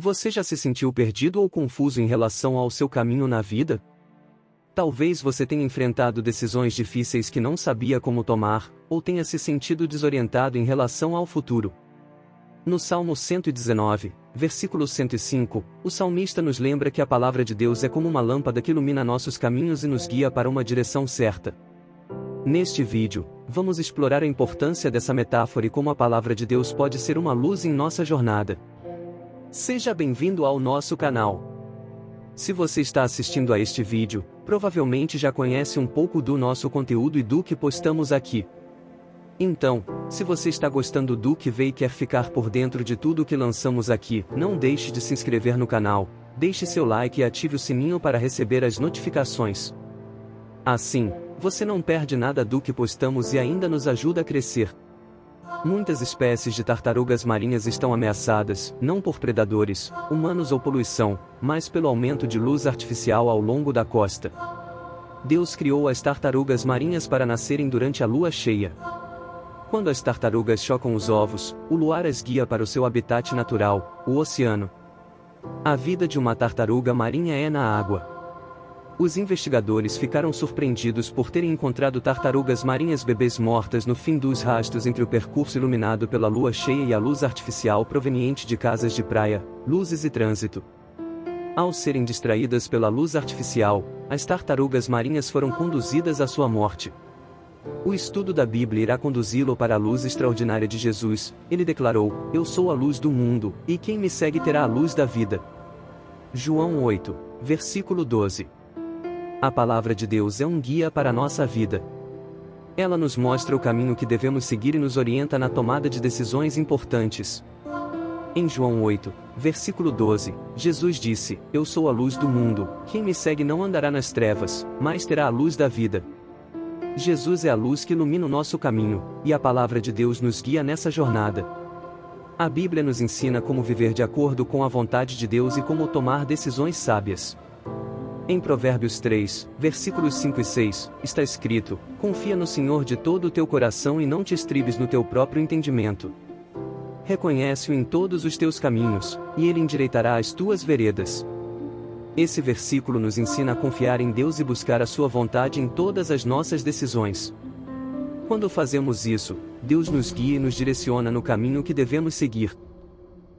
Você já se sentiu perdido ou confuso em relação ao seu caminho na vida? Talvez você tenha enfrentado decisões difíceis que não sabia como tomar, ou tenha se sentido desorientado em relação ao futuro. No Salmo 119, versículo 105, o salmista nos lembra que a palavra de Deus é como uma lâmpada que ilumina nossos caminhos e nos guia para uma direção certa. Neste vídeo, vamos explorar a importância dessa metáfora e como a palavra de Deus pode ser uma luz em nossa jornada. Seja bem-vindo ao nosso canal. Se você está assistindo a este vídeo, provavelmente já conhece um pouco do nosso conteúdo e do que postamos aqui. Então, se você está gostando do que vê e quer ficar por dentro de tudo o que lançamos aqui, não deixe de se inscrever no canal, deixe seu like e ative o sininho para receber as notificações. Assim, você não perde nada do que postamos e ainda nos ajuda a crescer. Muitas espécies de tartarugas marinhas estão ameaçadas, não por predadores, humanos ou poluição, mas pelo aumento de luz artificial ao longo da costa. Deus criou as tartarugas marinhas para nascerem durante a lua cheia. Quando as tartarugas chocam os ovos, o luar as guia para o seu habitat natural, o oceano. A vida de uma tartaruga marinha é na água. Os investigadores ficaram surpreendidos por terem encontrado tartarugas marinhas bebês mortas no fim dos rastros entre o percurso iluminado pela lua cheia e a luz artificial proveniente de casas de praia, luzes e trânsito. Ao serem distraídas pela luz artificial, as tartarugas marinhas foram conduzidas à sua morte. O estudo da Bíblia irá conduzi-lo para a luz extraordinária de Jesus. Ele declarou: "Eu sou a luz do mundo, e quem me segue terá a luz da vida." João 8, versículo 12. A palavra de Deus é um guia para a nossa vida. Ela nos mostra o caminho que devemos seguir e nos orienta na tomada de decisões importantes. Em João 8, versículo 12, Jesus disse: "Eu sou a luz do mundo, quem me segue não andará nas trevas, mas terá a luz da vida." Jesus é a luz que ilumina o nosso caminho, e a palavra de Deus nos guia nessa jornada. A Bíblia nos ensina como viver de acordo com a vontade de Deus e como tomar decisões sábias. Em Provérbios 3, versículos 5 e 6, está escrito: "Confia no Senhor de todo o teu coração e não te estribes no teu próprio entendimento. Reconhece-o em todos os teus caminhos, e ele endireitará as tuas veredas." Esse versículo nos ensina a confiar em Deus e buscar a sua vontade em todas as nossas decisões. Quando fazemos isso, Deus nos guia e nos direciona no caminho que devemos seguir.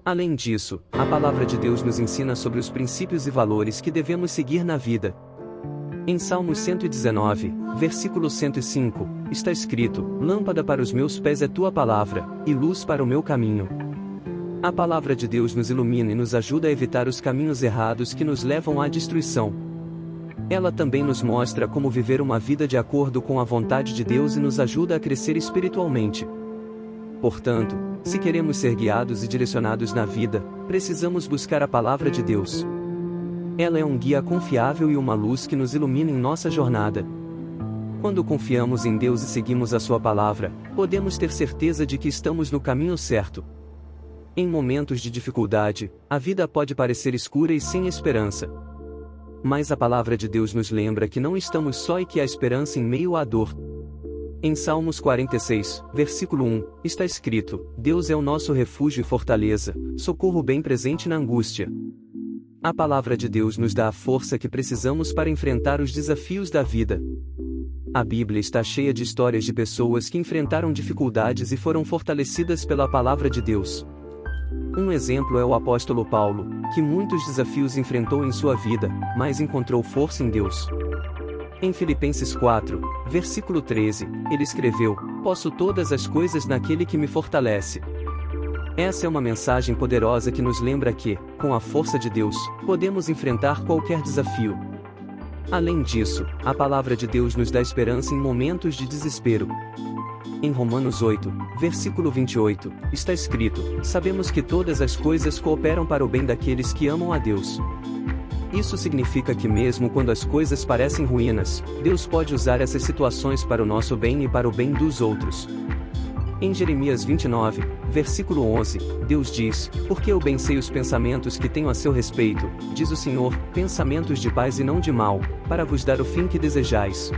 Além disso, a palavra de Deus nos ensina sobre os princípios e valores que devemos seguir na vida. Em Salmos 119, versículo 105, está escrito: "Lâmpada para os meus pés é tua palavra, e luz para o meu caminho." A palavra de Deus nos ilumina e nos ajuda a evitar os caminhos errados que nos levam à destruição. Ela também nos mostra como viver uma vida de acordo com a vontade de Deus e nos ajuda a crescer espiritualmente. Portanto, se queremos ser guiados e direcionados na vida, precisamos buscar a palavra de Deus. Ela é um guia confiável e uma luz que nos ilumina em nossa jornada. Quando confiamos em Deus e seguimos a sua palavra, podemos ter certeza de que estamos no caminho certo. Em momentos de dificuldade, a vida pode parecer escura e sem esperança. Mas a palavra de Deus nos lembra que não estamos só e que há esperança em meio à dor. Em Salmos 46, versículo 1, está escrito: "Deus é o nosso refúgio e fortaleza, socorro bem presente na angústia." A palavra de Deus nos dá a força que precisamos para enfrentar os desafios da vida. A Bíblia está cheia de histórias de pessoas que enfrentaram dificuldades e foram fortalecidas pela palavra de Deus. Um exemplo é o apóstolo Paulo, que muitos desafios enfrentou em sua vida, mas encontrou força em Deus. Em Filipenses 4, versículo 13, ele escreveu: "Posso todas as coisas naquele que me fortalece." Essa é uma mensagem poderosa que nos lembra que, com a força de Deus, podemos enfrentar qualquer desafio. Além disso, a palavra de Deus nos dá esperança em momentos de desespero. Em Romanos 8, versículo 28, está escrito: "Sabemos que todas as coisas cooperam para o bem daqueles que amam a Deus." Isso significa que mesmo quando as coisas parecem ruínas, Deus pode usar essas situações para o nosso bem e para o bem dos outros. Em Jeremias 29, versículo 11, Deus diz: "Porque eu bem sei os pensamentos que tenho a seu respeito, diz o Senhor, pensamentos de paz e não de mal, para vos dar o fim que desejais."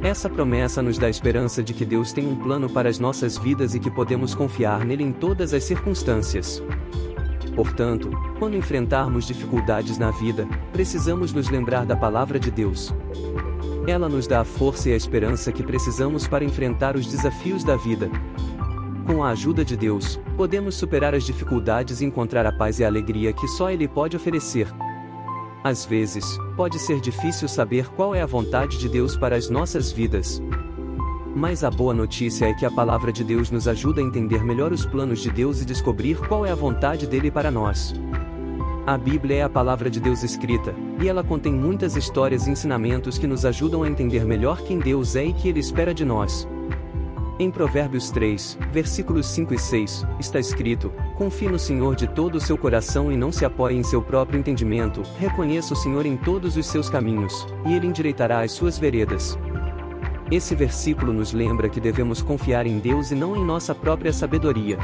Essa promessa nos dá esperança de que Deus tem um plano para as nossas vidas e que podemos confiar nele em todas as circunstâncias. Portanto, quando enfrentarmos dificuldades na vida, precisamos nos lembrar da palavra de Deus. Ela nos dá a força e a esperança que precisamos para enfrentar os desafios da vida. Com a ajuda de Deus, podemos superar as dificuldades e encontrar a paz e a alegria que só Ele pode oferecer. Às vezes, pode ser difícil saber qual é a vontade de Deus para as nossas vidas. Mas a boa notícia é que a palavra de Deus nos ajuda a entender melhor os planos de Deus e descobrir qual é a vontade dele para nós. A Bíblia é a palavra de Deus escrita, e ela contém muitas histórias e ensinamentos que nos ajudam a entender melhor quem Deus é e que Ele espera de nós. Em Provérbios 3, versículos 5 e 6, está escrito: confie no Senhor de todo o seu coração e não se apoie em seu próprio entendimento, reconheça o Senhor em todos os seus caminhos, e Ele endireitará as suas veredas. Esse versículo nos lembra que devemos confiar em Deus e não em nossa própria sabedoria.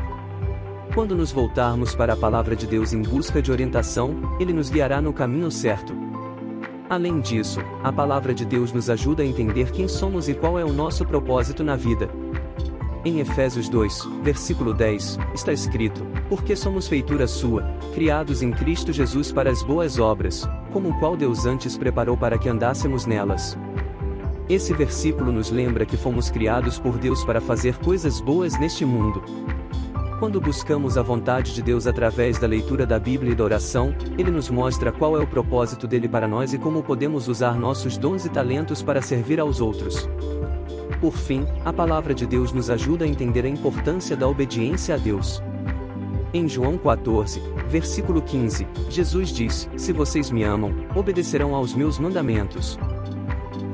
Quando nos voltarmos para a palavra de Deus em busca de orientação, Ele nos guiará no caminho certo. Além disso, a palavra de Deus nos ajuda a entender quem somos e qual é o nosso propósito na vida. Em Efésios 2, versículo 10, está escrito: porque somos feitura sua, criados em Cristo Jesus para as boas obras, como o qual Deus antes preparou para que andássemos nelas. Esse versículo nos lembra que fomos criados por Deus para fazer coisas boas neste mundo. Quando buscamos a vontade de Deus através da leitura da Bíblia e da oração, Ele nos mostra qual é o propósito dele para nós e como podemos usar nossos dons e talentos para servir aos outros. Por fim, a palavra de Deus nos ajuda a entender a importância da obediência a Deus. Em João 14, versículo 15, Jesus diz: se vocês me amam, obedecerão aos meus mandamentos.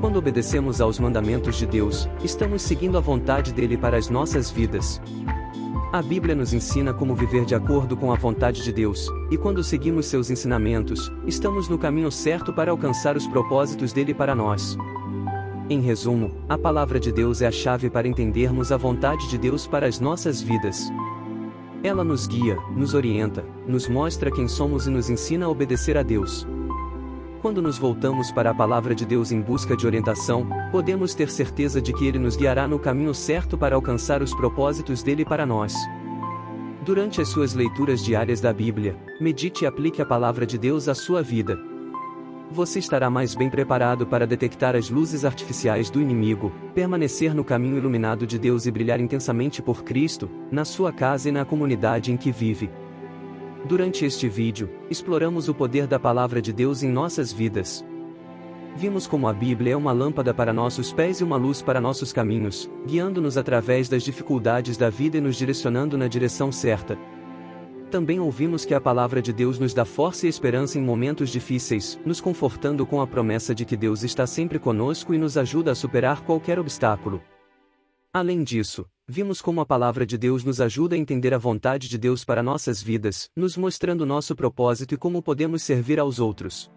Quando obedecemos aos mandamentos de Deus, estamos seguindo a vontade dele para as nossas vidas. A Bíblia nos ensina como viver de acordo com a vontade de Deus, e quando seguimos seus ensinamentos, estamos no caminho certo para alcançar os propósitos dele para nós. Em resumo, a palavra de Deus é a chave para entendermos a vontade de Deus para as nossas vidas. Ela nos guia, nos orienta, nos mostra quem somos e nos ensina a obedecer a Deus. Quando nos voltamos para a palavra de Deus em busca de orientação, podemos ter certeza de que Ele nos guiará no caminho certo para alcançar os propósitos dele para nós. Durante as suas leituras diárias da Bíblia, medite e aplique a palavra de Deus à sua vida. Você estará mais bem preparado para detectar as luzes artificiais do inimigo, permanecer no caminho iluminado de Deus e brilhar intensamente por Cristo, na sua casa e na comunidade em que vive. Durante este vídeo, exploramos o poder da palavra de Deus em nossas vidas. Vimos como a Bíblia é uma lâmpada para nossos pés e uma luz para nossos caminhos, guiando-nos através das dificuldades da vida e nos direcionando na direção certa. Também ouvimos que a palavra de Deus nos dá força e esperança em momentos difíceis, nos confortando com a promessa de que Deus está sempre conosco e nos ajuda a superar qualquer obstáculo. Além disso, vimos como a palavra de Deus nos ajuda a entender a vontade de Deus para nossas vidas, nos mostrando nosso propósito e como podemos servir aos outros.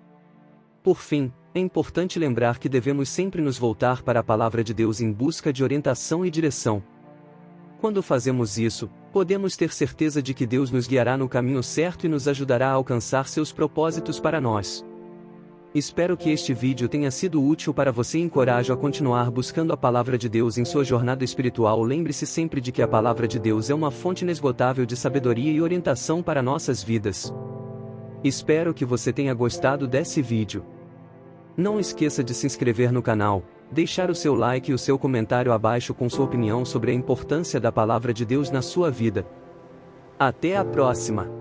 Por fim, é importante lembrar que devemos sempre nos voltar para a palavra de Deus em busca de orientação e direção. Quando fazemos isso, podemos ter certeza de que Deus nos guiará no caminho certo e nos ajudará a alcançar seus propósitos para nós. Espero que este vídeo tenha sido útil para você e encorajo a continuar buscando a palavra de Deus em sua jornada espiritual. Lembre-se sempre de que a palavra de Deus é uma fonte inesgotável de sabedoria e orientação para nossas vidas. Espero que você tenha gostado desse vídeo. Não esqueça de se inscrever no canal, deixar o seu like e o seu comentário abaixo com sua opinião sobre a importância da palavra de Deus na sua vida. Até a próxima!